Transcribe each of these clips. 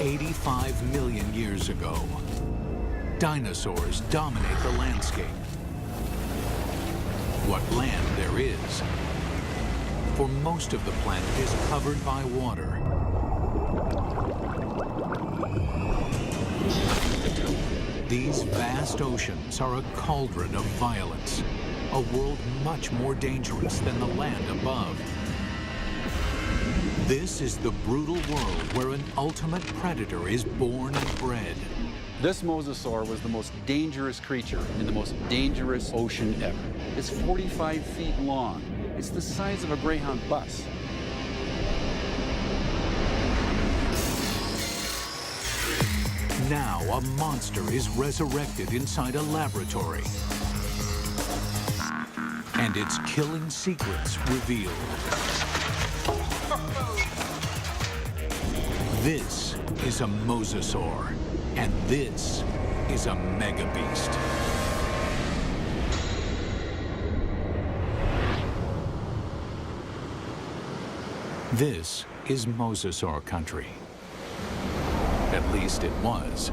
85 million years ago, dinosaurs dominate the landscape. What land there is, for most of the planet is covered by water. These vast oceans are a cauldron of violence, a world much more dangerous than the land above. This is the brutal world where an ultimate predator is born and bred. This mosasaur was the most dangerous creature in the most dangerous ocean ever. It's 45 feet long. It's the size of a Greyhound bus. Now a monster is resurrected inside a laboratory, and its killing secrets revealed. This is a mosasaur, and this is a megabeast. This is mosasaur country. At least it was.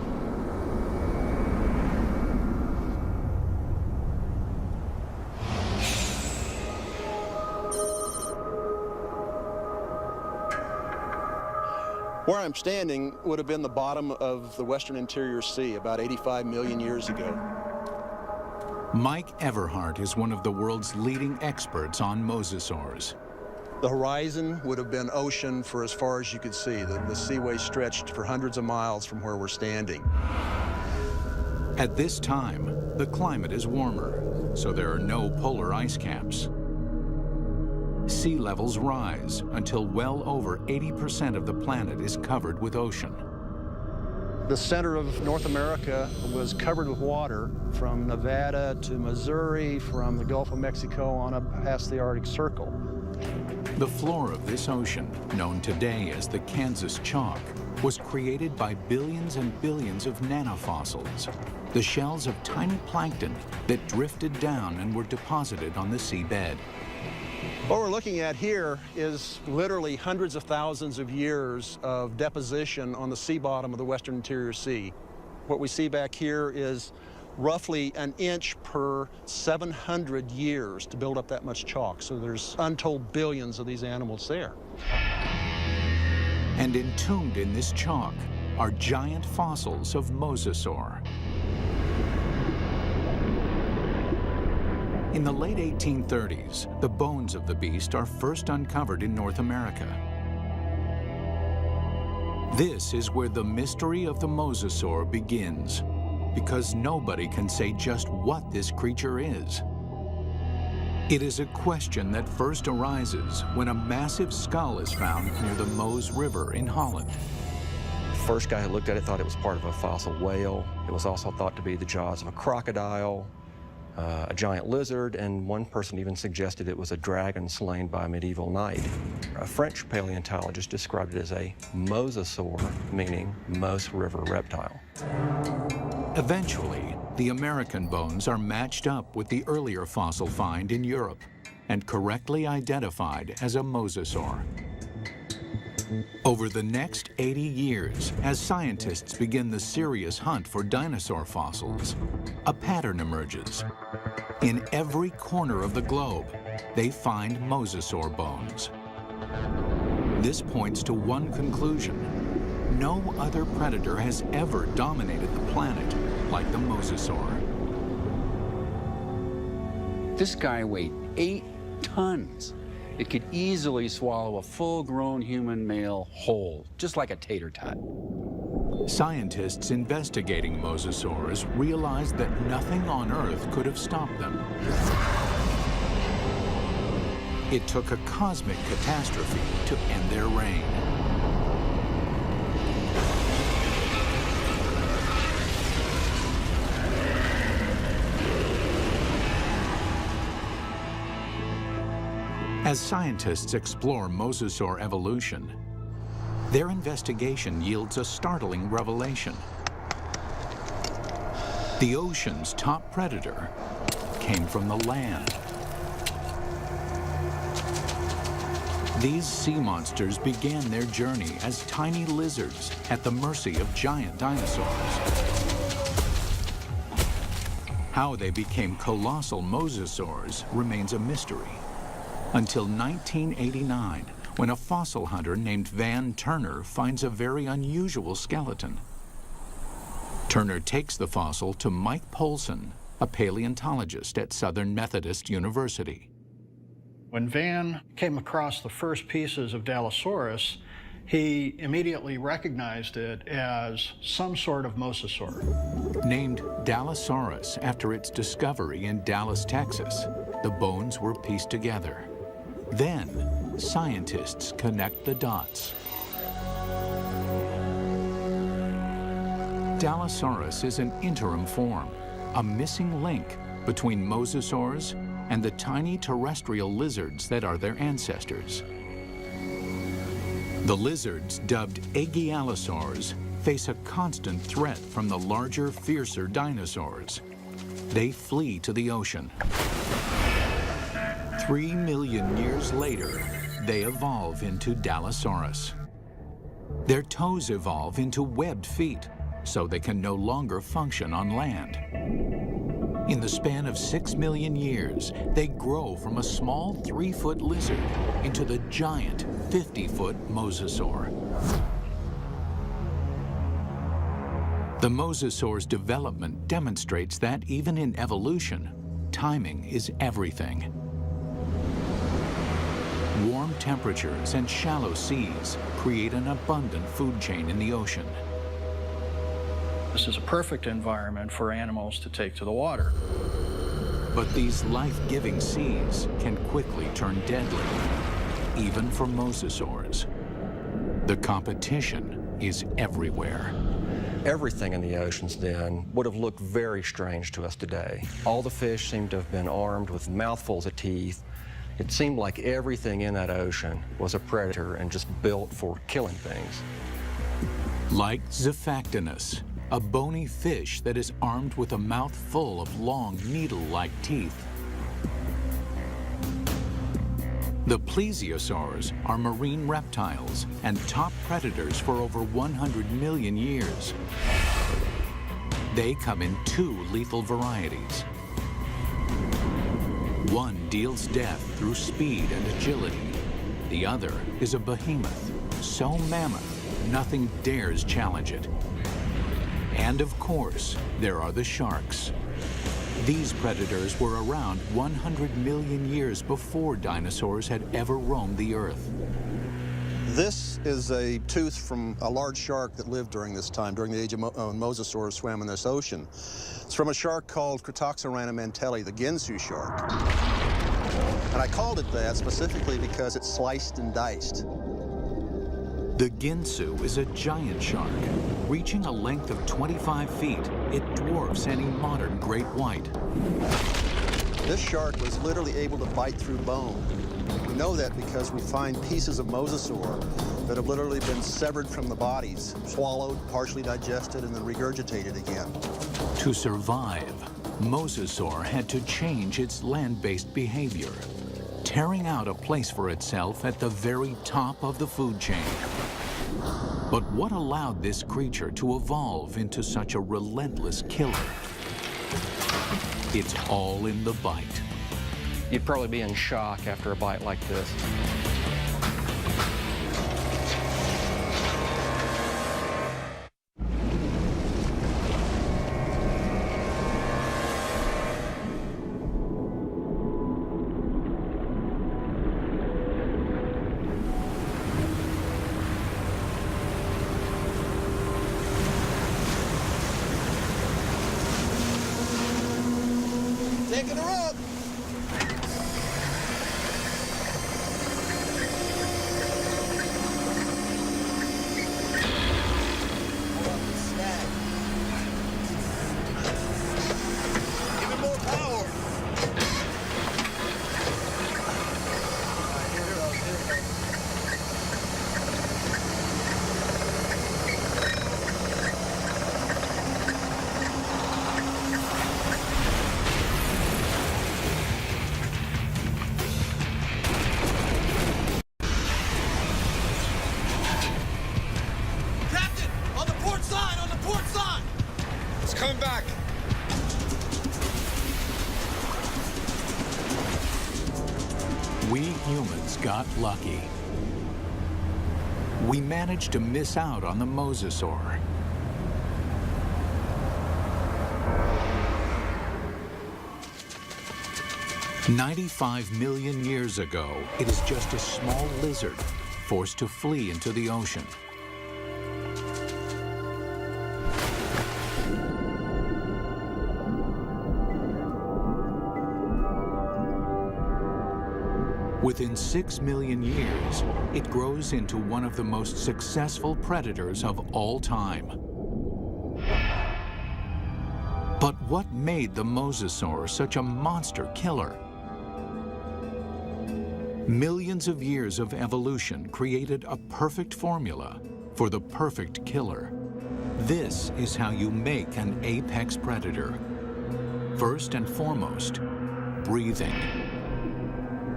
Where I'm standing would have been the bottom of the Western Interior Sea about 85 million years ago. Mike Everhart is one of the world's leading experts on mosasaurs. The horizon would have been ocean for as far as you could see. The seaway stretched for hundreds of miles from where we're standing. At this time, the climate is warmer, so there are no polar ice caps. Sea levels rise until well over 80% of the planet is covered with ocean. The center of North America was covered with water from Nevada to Missouri, from the Gulf of Mexico on up past the Arctic Circle. The floor of this ocean, known today as the Kansas Chalk, was created by billions and billions of nanofossils, the shells of tiny plankton that drifted down and were deposited on the seabed. What we're looking at here is literally hundreds of thousands of years of deposition on the sea bottom of the Western Interior Sea. What we see back here is roughly an inch per 700 years to build up that much chalk. So there's untold billions of these animals there. And entombed in this chalk are giant fossils of mosasaur. In the late 1830s, the bones of the beast are first uncovered in North America. This is where the mystery of the mosasaur begins, because nobody can say just what this creature is. It is a question that first arises when a massive skull is found near the Meuse River in Holland. The first guy who looked at it thought it was part of a fossil whale. It was also thought to be the jaws of a crocodile, a giant lizard, and one person even suggested it was a dragon slain by a medieval knight. A French paleontologist described it as a mosasaur, meaning Meuse River reptile. Eventually, the American bones are matched up with the earlier fossil find in Europe and correctly identified as a mosasaur. Over the next 80 years, as scientists begin the serious hunt for dinosaur fossils, a pattern emerges. In every corner of the globe, they find mosasaur bones. This points to one conclusion. No other predator has ever dominated the planet like the mosasaur. This guy weighed 8 tons. It could easily swallow a full-grown human male whole, just like a tater tot. Scientists investigating mosasaurs realized that nothing on Earth could have stopped them. It took a cosmic catastrophe to end their reign. As scientists explore mosasaur evolution, their investigation yields a startling revelation. The ocean's top predator came from the land. These sea monsters began their journey as tiny lizards at the mercy of giant dinosaurs. How they became colossal mosasaurs remains a mystery, until 1989, when a fossil hunter named Van Turner finds a very unusual skeleton. Turner takes the fossil to Mike Polson, a paleontologist at Southern Methodist University. When Van came across the first pieces of Dallosaurus, he immediately recognized it as some sort of mosasaur. Named Dallosaurus after its discovery in Dallas, Texas, the bones were pieced together. Then, scientists connect the dots. Dallosaurus is an interim form, a missing link between mosasaurs and the tiny terrestrial lizards that are their ancestors. The lizards, dubbed Aegialosaurs, face a constant threat from the larger, fiercer dinosaurs. They flee to the ocean. 3 million years later, they evolve into Dallosaurus. Their toes evolve into webbed feet, so they can no longer function on land. In the span of 6 million years, they grow from a small 3-foot lizard into the giant 50-foot mosasaur. The mosasaur's development demonstrates that even in evolution, timing is everything. Warm temperatures and shallow seas create an abundant food chain in the ocean. This is a perfect environment for animals to take to the water. But these life-giving seas can quickly turn deadly, even for mosasaurs. The competition is everywhere. Everything in the oceans then would have looked very strange to us today. All the fish seemed to have been armed with mouthfuls of teeth. It seemed like everything in that ocean was a predator and just built for killing things. Like Zephactinus, a bony fish that is armed with a mouth full of long, needle-like teeth. The plesiosaurs are marine reptiles and top predators for over 100 million years. They come in 2 lethal varieties. One deals death through speed and agility. The other is a behemoth, so mammoth, nothing dares challenge it. And of course, there are the sharks. These predators were around 100 million years before dinosaurs had ever roamed the earth. This is a tooth from a large shark that lived during this time, during the age of mosasaurs swam in this ocean. It's from a shark called Cretaceous Period, the Ginsu shark. And I called it that specifically because it's sliced and diced. The Ginsu is a giant shark. Reaching a length of 25 feet, it dwarfs any modern great white. This shark was literally able to bite through bone. We know that because we find pieces of mosasaur that have literally been severed from the bodies, swallowed, partially digested, and then regurgitated again. To survive, mosasaur had to change its land-based behavior, tearing out a place for itself at the very top of the food chain. But what allowed this creature to evolve into such a relentless killer? It's all in the bite. You'd probably be in shock after a bite like this. Taking her up! Give it more power! We humans got lucky. We managed to miss out on the mosasaur. "95 million years ago, it is just a small lizard forced to flee into the ocean. Within 6 million years, it grows into one of the most successful predators of all time. But what made the mosasaur such a monster killer? Millions of years of evolution created a perfect formula for the perfect killer. This is how you make an apex predator. First and foremost, breathing.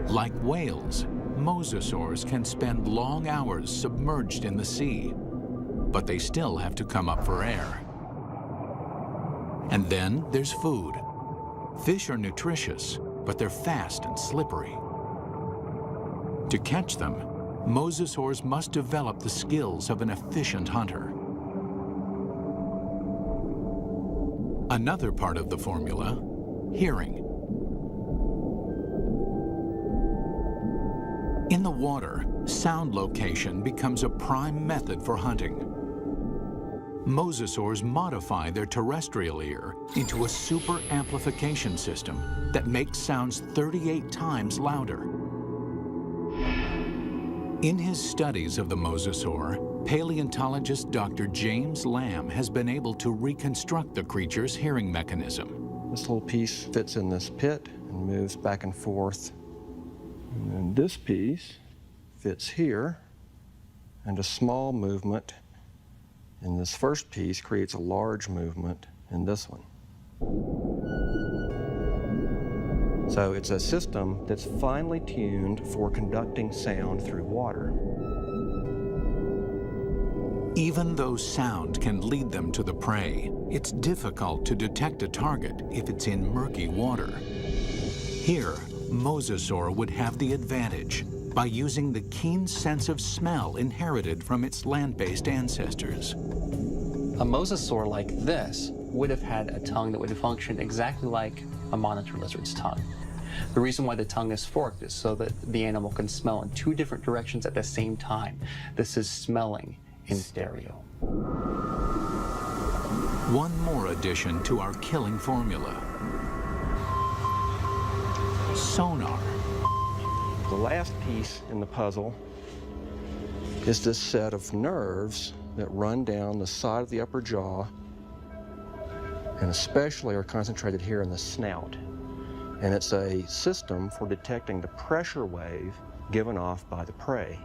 Like whales, mosasaurs can spend long hours submerged in the sea, but they still have to come up for air. And then there's food. Fish are nutritious, but they're fast and slippery. To catch them, mosasaurs must develop the skills of an efficient hunter. Another part of the formula, hearing. In the water, sound location becomes a prime method for hunting. Mosasaurs modify their terrestrial ear into a super amplification system that makes sounds 38 times louder. In his studies of the mosasaur, paleontologist Dr. James Lamb has been able to reconstruct the creature's hearing mechanism. This little piece fits in this pit and moves back and forth. And then this piece fits here, and a small movement in this first piece creates a large movement in this one. So it's a system that's finely tuned for conducting sound through water. Even though sound can lead them to the prey, it's difficult to detect a target if it's in murky water. Here, mosasaur would have the advantage by using the keen sense of smell inherited from its land-based ancestors. A mosasaur like this would have had a tongue that would have functioned exactly like a monitor lizard's tongue. The reason why the tongue is forked is so that the animal can smell in 2 different directions at the same time. This is smelling in stereo. One more addition to our killing formula: sonar. The last piece in the puzzle is this set of nerves that run down the side of the upper jaw and especially are concentrated here in the snout. And it's a system for detecting the pressure wave given off by the prey.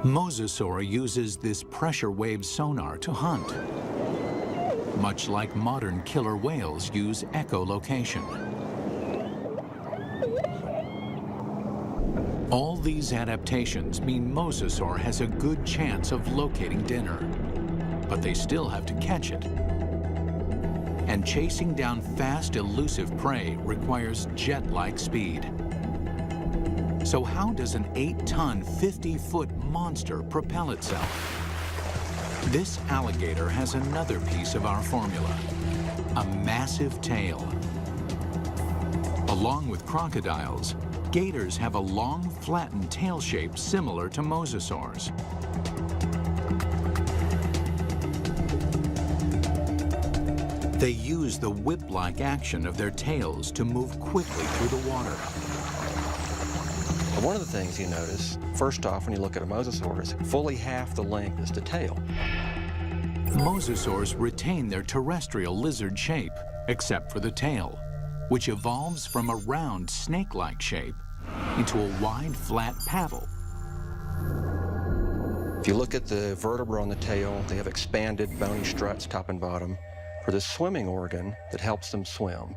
Mosasaur uses this pressure wave sonar to hunt, much like modern killer whales use echolocation. All these adaptations mean mosasaur has a good chance of locating dinner, but they still have to catch it. And chasing down fast, elusive prey requires jet-like speed. So how does an 8-ton, 50-foot monster propel itself? This alligator has another piece of our formula: a massive tail. Along with crocodiles, gators have a long, flattened tail shape similar to mosasaurs. They use the whip-like action of their tails to move quickly through the water. One of the things you notice, first off, when you look at a mosasaur, is fully half the length is the tail. Mosasaurs retain their terrestrial lizard shape, except for the tail, which evolves from a round, snake-like shape into a wide, flat paddle. If you look at the vertebra on the tail, they have expanded bony struts top and bottom for the swimming organ that helps them swim.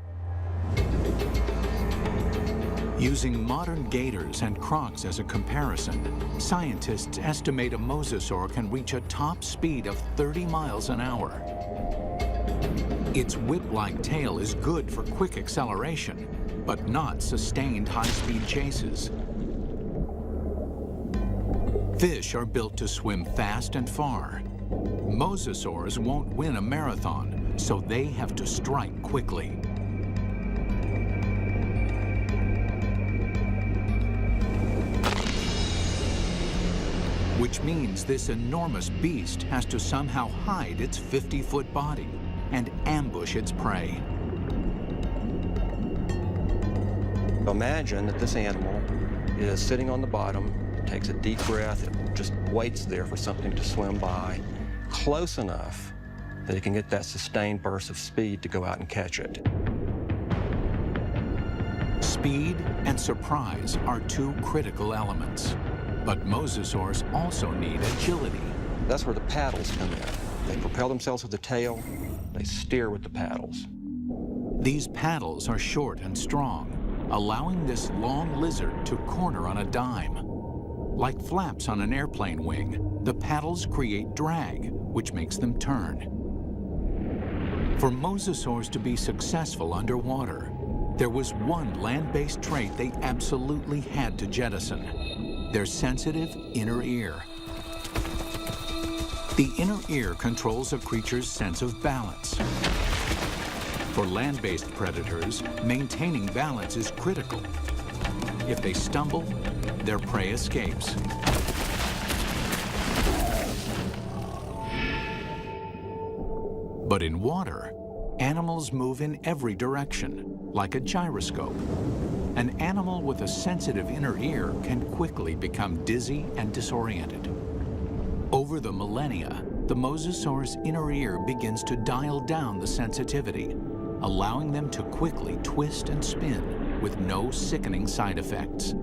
Using modern gators and crocs as a comparison, scientists estimate a mosasaur can reach a top speed of 30 miles an hour. Its whip-like tail is good for quick acceleration, but not sustained high-speed chases. Fish are built to swim fast and far. Mosasaurs won't win a marathon, so they have to strike quickly. Which means this enormous beast has to somehow hide its 50-foot body and ambush its prey. Imagine that this animal is sitting on the bottom, takes a deep breath, it just waits there for something to swim by, close enough that it can get that sustained burst of speed to go out and catch it. Speed and surprise are two critical elements, but mosasaurs also need agility. That's where the paddles come in. They propel themselves with the tail, they steer with the paddles. These paddles are short and strong, allowing this long lizard to corner on a dime. Like flaps on an airplane wing, the paddles create drag, which makes them turn. For mosasaurs to be successful underwater, there was one land-based trait they absolutely had to jettison: their sensitive inner ear. The inner ear controls a creature's sense of balance. For land-based predators, maintaining balance is critical. If they stumble, their prey escapes. But in water, animals move in every direction, like a gyroscope. An animal with a sensitive inner ear can quickly become dizzy and disoriented. Over the millennia, the mosasaur's inner ear begins to dial down the sensitivity, allowing them to quickly twist and spin with no sickening side effects.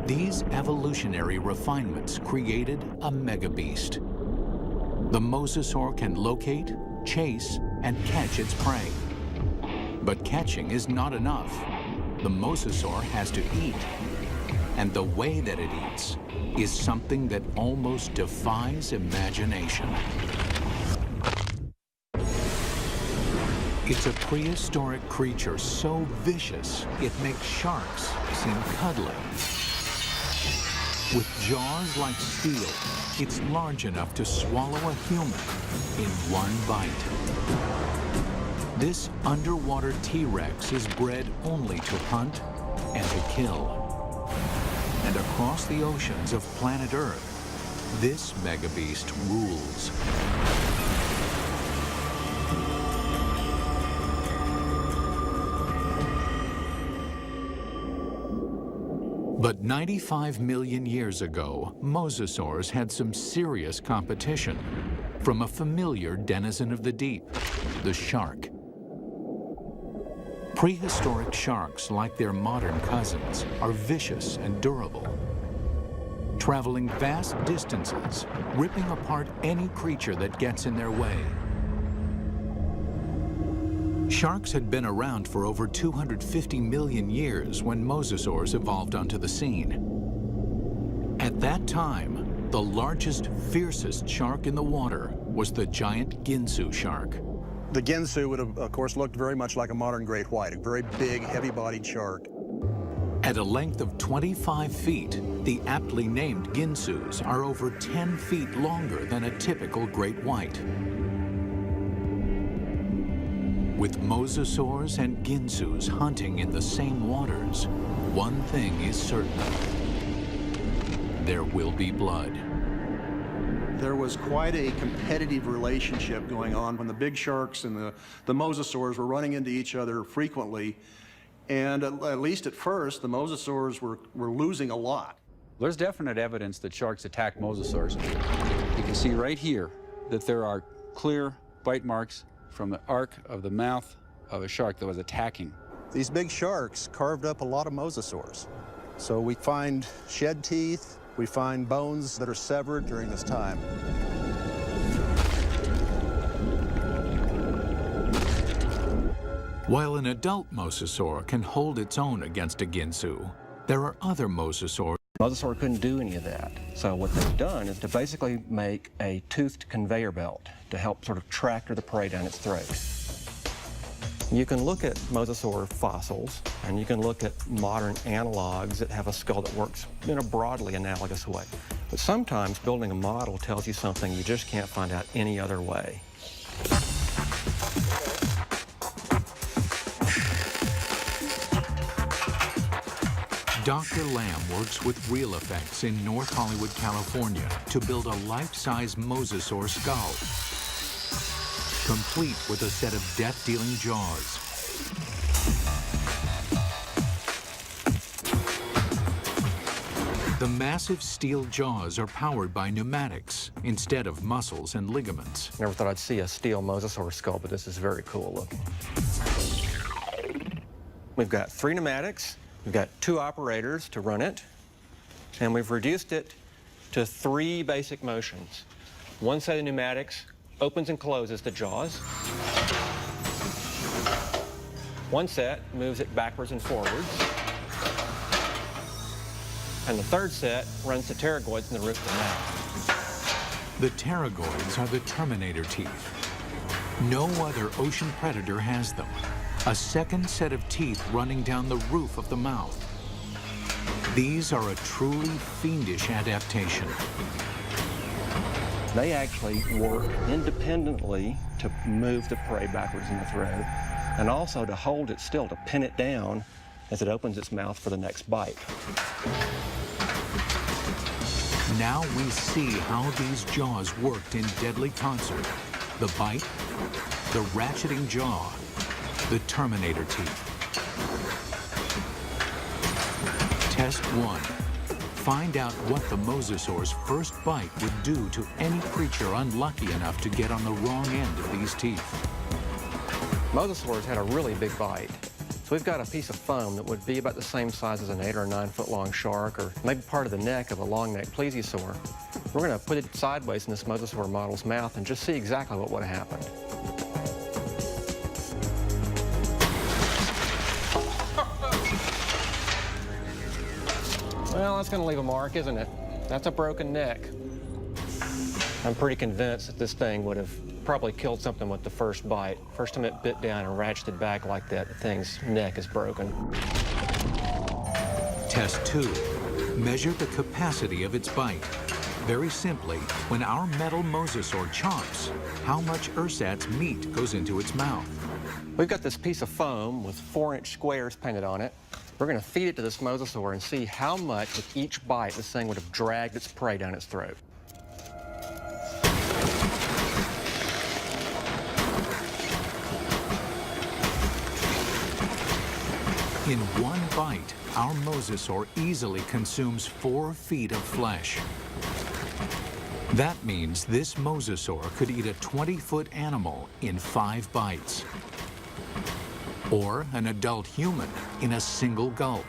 These evolutionary refinements created a megabeast. The mosasaur can locate, chase, and catch its prey. But catching is not enough. The mosasaur has to eat. And the way that it eats is something that almost defies imagination. It's a prehistoric creature so vicious, it makes sharks seem cuddly. With jaws like steel, it's large enough to swallow a human in one bite. This underwater T-Rex is bred only to hunt and to kill. And across the oceans of planet Earth, this megabeast rules. But 95 million years ago, mosasaurs had some serious competition from a familiar denizen of the deep, the shark. Prehistoric sharks, like their modern cousins, are vicious and durable, traveling vast distances, ripping apart any creature that gets in their way. Sharks had been around for over 250 million years when mosasaurs evolved onto the scene. At that time, the largest, fiercest shark in the water was the giant Ginsu shark. The Ginsu would have, of course, looked very much like a modern great white, a very big, heavy-bodied shark. At a length of 25 feet, the aptly named Ginsus are over 10 feet longer than a typical great white. With mosasaurs and Ginsus hunting in the same waters, one thing is certain: there will be blood. There was quite a competitive relationship going on when the big sharks and the mosasaurs were running into each other frequently. And at least at first, the mosasaurs were losing a lot. There's definite evidence that sharks attack mosasaurs. You can see right here that there are clear bite marks from the arc of the mouth of a shark that was attacking. These big sharks carved up a lot of mosasaurs. So we find shed teeth, we find bones that are severed during this time. While an adult mosasaur can hold its own against a Ginsu, there are other mosasaurs. Mosasaur couldn't do any of that. So what they've done is to basically make a toothed conveyor belt to help sort of tractor the prey down its throat. You can look at mosasaur fossils, and you can look at modern analogs that have a skull that works in a broadly analogous way. But sometimes building a model tells you something you just can't find out any other way. Dr. Lamb works with Real Effects in North Hollywood, California to build a life-size mosasaur skull, complete with a set of death-dealing jaws. The massive steel jaws are powered by pneumatics instead of muscles and ligaments. Never thought I'd see a steel mosasaur skull, but this is very cool looking. We've got 3 pneumatics. We've got 2 operators to run it, and we've reduced it to 3 basic motions. One set of pneumatics opens and closes the jaws. One set moves it backwards and forwards. And the third set runs the pterygoids in the roof of the mouth. The pterygoids are the terminator teeth. No other ocean predator has them. A second set of teeth running down the roof of the mouth. These are a truly fiendish adaptation. They actually work independently to move the prey backwards in the throat, and also to hold it still, to pin it down as it opens its mouth for the next bite. Now we see how these jaws worked in deadly concert. The bite, the ratcheting jaw, the terminator teeth. Test 1. Find out what the mosasaur's first bite would do to any creature unlucky enough to get on the wrong end of these teeth. Mosasaurs had a really big bite. So we've got a piece of foam that would be about the same size as an 8 or 9 foot long shark, or maybe part of the neck of a long-necked plesiosaur. We're going to put it sideways in this mosasaur model's mouth and just see exactly what would have happened. Well, that's going to leave a mark, isn't it? That's a broken neck. I'm pretty convinced that this thing would have probably killed something with the first bite. First time it bit down and ratcheted back like that, the thing's neck is broken. Test 2. Measure the capacity of its bite. Very simply, when our metal mosasaur chomps, how much ersatz meat goes into its mouth? We've got this piece of foam with 4-inch squares painted on it. We're going to feed it to this mosasaur and see how much with each bite this thing would have dragged its prey down its throat. In one bite, our mosasaur easily consumes 4 feet of flesh. That means this mosasaur could eat a 20-foot animal in 5 bites. Or an adult human in a single gulp.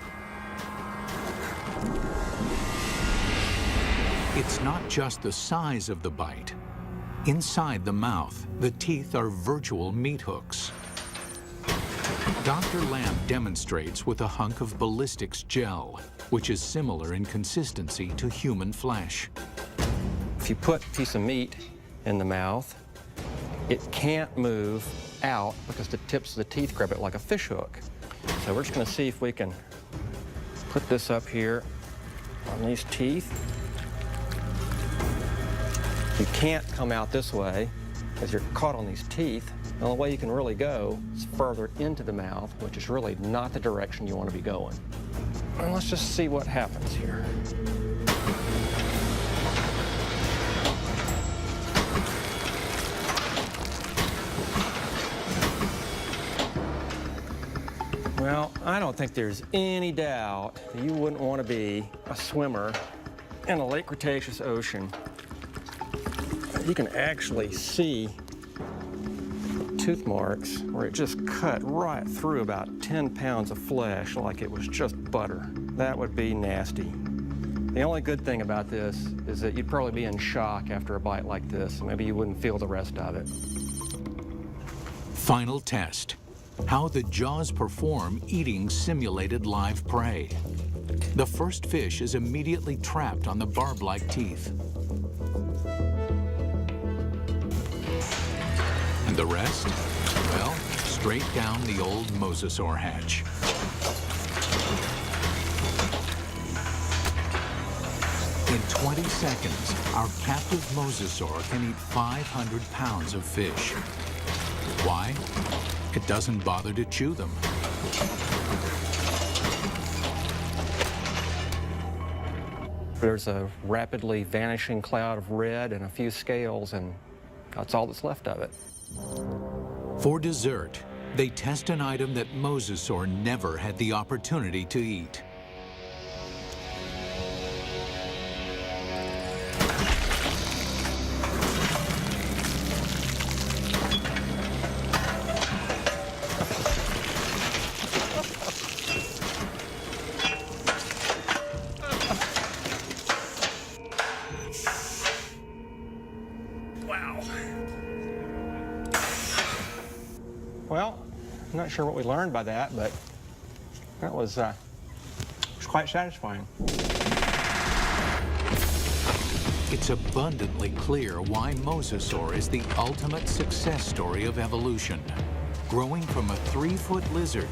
It's not just the size of the bite. Inside the mouth, the teeth are virtual meat hooks. Dr. Lamb demonstrates with a hunk of ballistics gel, which is similar in consistency to human flesh. If you put a piece of meat in the mouth, it can't move out because the tips of the teeth grab it like a fish hook. So we're just going to see if we can put this up here on these teeth. You can't come out this way because you're caught on these teeth. The only way you can really go is further into the mouth, which is really not the direction you want to be going. And let's just see what happens here. Well, I don't think there's any doubt that you wouldn't want to be a swimmer in a late Cretaceous ocean. You can actually see tooth marks where it just cut right through about 10 pounds of flesh like it was just butter. That would be nasty. The only good thing about this is that you'd probably be in shock after a bite like this. Maybe you wouldn't feel the rest of it. Final test. How the jaws perform eating simulated live prey. The first fish is immediately trapped on the barb-like teeth. And the rest? Well, straight down the old mosasaur hatch. In 20 seconds, our captive mosasaur can eat 500 pounds of fish. Why? It doesn't bother to chew them. There's a rapidly vanishing cloud of red and a few scales, and that's all that's left of it. For dessert, they test an item that mosasaur never had the opportunity to eat. Well, I'm not sure what we learned by that, but that was quite satisfying. It's abundantly clear why mosasaur is the ultimate success story of evolution, growing from a 3-foot lizard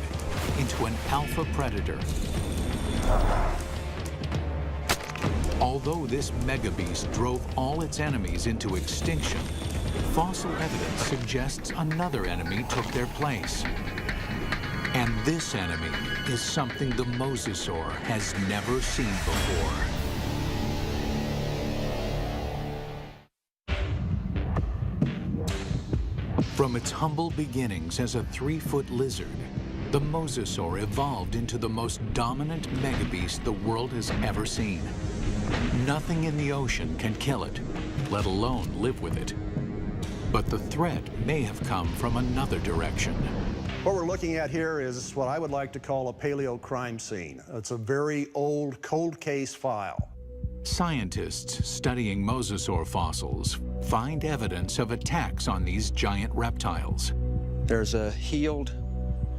into an alpha predator. Although this megabeast drove all its enemies into extinction, fossil evidence suggests another enemy took their place. And this enemy is something the mosasaur has never seen before. From its humble beginnings as a 3-foot lizard, the mosasaur evolved into the most dominant megabeast the world has ever seen. Nothing in the ocean can kill it, let alone live with it. But the threat may have come from another direction. What we're looking at here is what I would like to call a paleo crime scene. It's a very old cold case file. Scientists studying mosasaur fossils find evidence of attacks on these giant reptiles. There's a healed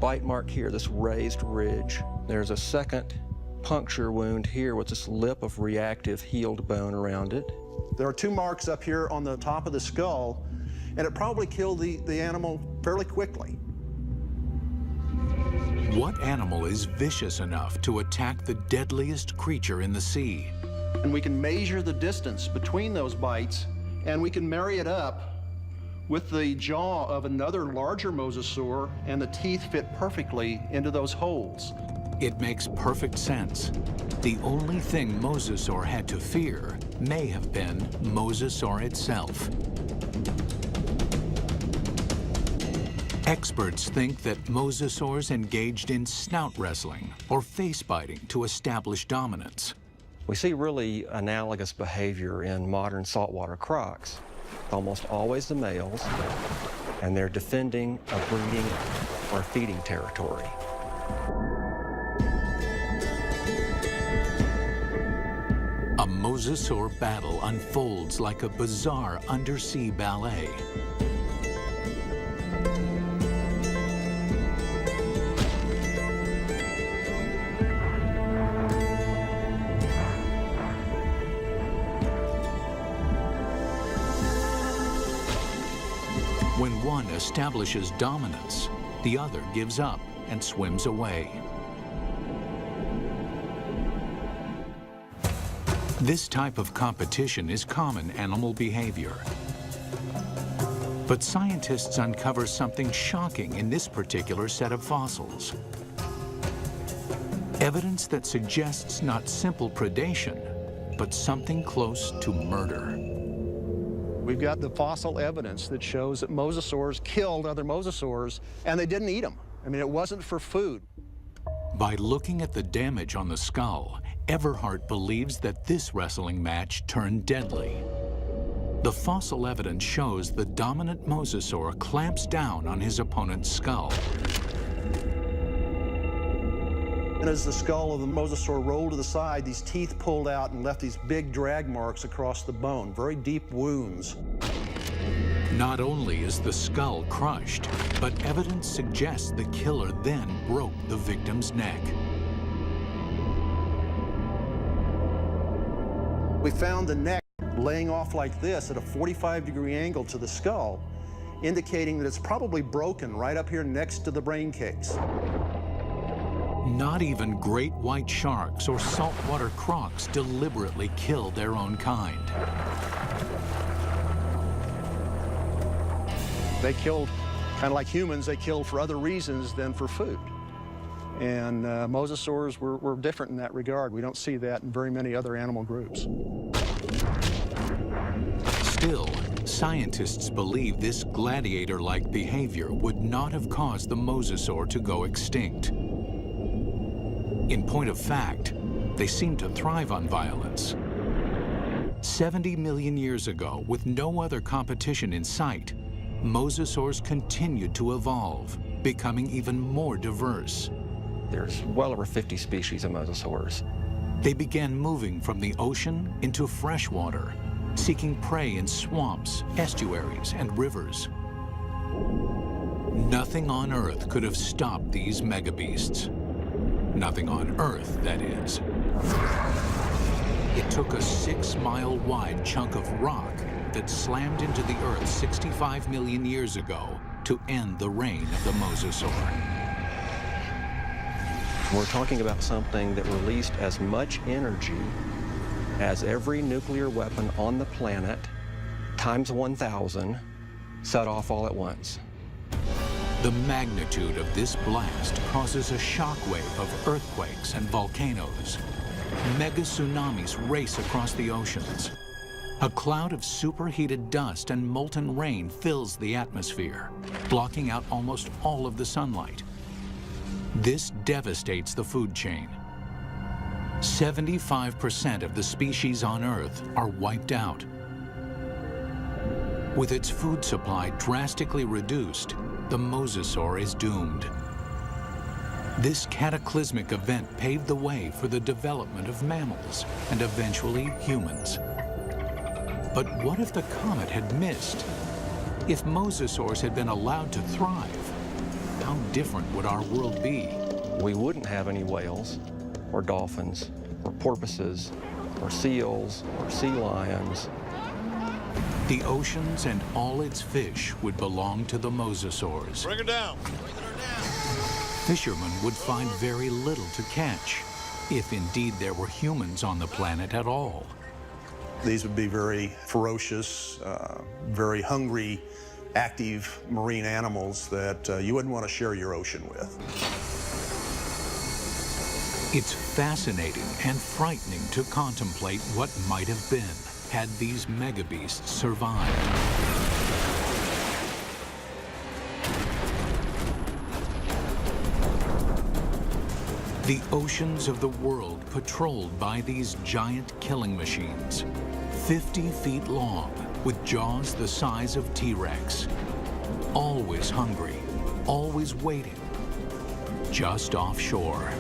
bite mark here, this raised ridge. There's a second puncture wound here with this lip of reactive healed bone around it. There are 2 marks up here on the top of the skull, and it probably killed the animal fairly quickly. What animal is vicious enough to attack the deadliest creature in the sea? And we can measure the distance between those bites, and we can marry it up with the jaw of another larger mosasaur, and the teeth fit perfectly into those holes. It makes perfect sense. The only thing mosasaur had to fear may have been mosasaur itself. Experts think that mosasaurs engaged in snout wrestling or face biting to establish dominance. We see really analogous behavior in modern saltwater crocs. Almost always the males, and they're defending a breeding or feeding territory. A mosasaur battle unfolds like a bizarre undersea ballet. When one establishes dominance, the other gives up and swims away. This type of competition is common animal behavior. But scientists uncover something shocking in this particular set of fossils. Evidence that suggests not simple predation, but something close to murder. We've got the fossil evidence that shows that mosasaurs killed other mosasaurs, and they didn't eat them. I mean, it wasn't for food. By looking at the damage on the skull, Everhart believes that this wrestling match turned deadly. The fossil evidence shows the dominant mosasaur clamps down on his opponent's skull. And as the skull of the mosasaur rolled to the side, these teeth pulled out and left these big drag marks across the bone, very deep wounds. Not only is the skull crushed, but evidence suggests the killer then broke the victim's neck. We found the neck laying off like this at a 45-degree angle to the skull, indicating that it's probably broken right up here next to the brain case. Not even great white sharks or saltwater crocs deliberately kill their own kind. They killed, kind of like humans, they killed for other reasons than for food. And mosasaurs were different in that regard. We don't see that in very many other animal groups. Still, scientists believe this gladiator-like behavior would not have caused the mosasaur to go extinct. In point of fact, they seem to thrive on violence. 70 million years ago, with no other competition in sight, mosasaurs continued to evolve, becoming even more diverse. There's well over 50 species of mosasaurs. They began moving from the ocean into freshwater, seeking prey in swamps, estuaries, and rivers. Nothing on Earth could have stopped these megabeasts. Nothing on Earth, that is. It took a 6-mile-wide chunk of rock that slammed into the Earth 65 million years ago to end the reign of the mosasaur. We're talking about something that released as much energy as every nuclear weapon on the planet, times 1,000, set off all at once. The magnitude of this blast causes a shockwave of earthquakes and volcanoes. Mega tsunamis race across the oceans. A cloud of superheated dust and molten rain fills the atmosphere, blocking out almost all of the sunlight. This devastates the food chain. 75% of the species on Earth are wiped out. With its food supply drastically reduced, the mosasaur is doomed. This cataclysmic event paved the way for the development of mammals and eventually humans. But what if the comet had missed? If mosasaurs had been allowed to thrive, how different would our world be? We wouldn't have any whales, or dolphins, or porpoises, or seals, or sea lions. The oceans and all its fish would belong to the mosasaurs. Bring her down. Fishermen would find very little to catch, if indeed there were humans on the planet at all. These would be very ferocious, very hungry, active marine animals that you wouldn't want to share your ocean with. It's fascinating and frightening to contemplate what might have been had these megabeasts survived. The oceans of the world patrolled by these giant killing machines, 50 feet long, with jaws the size of T-Rex. Always hungry, always waiting, just offshore.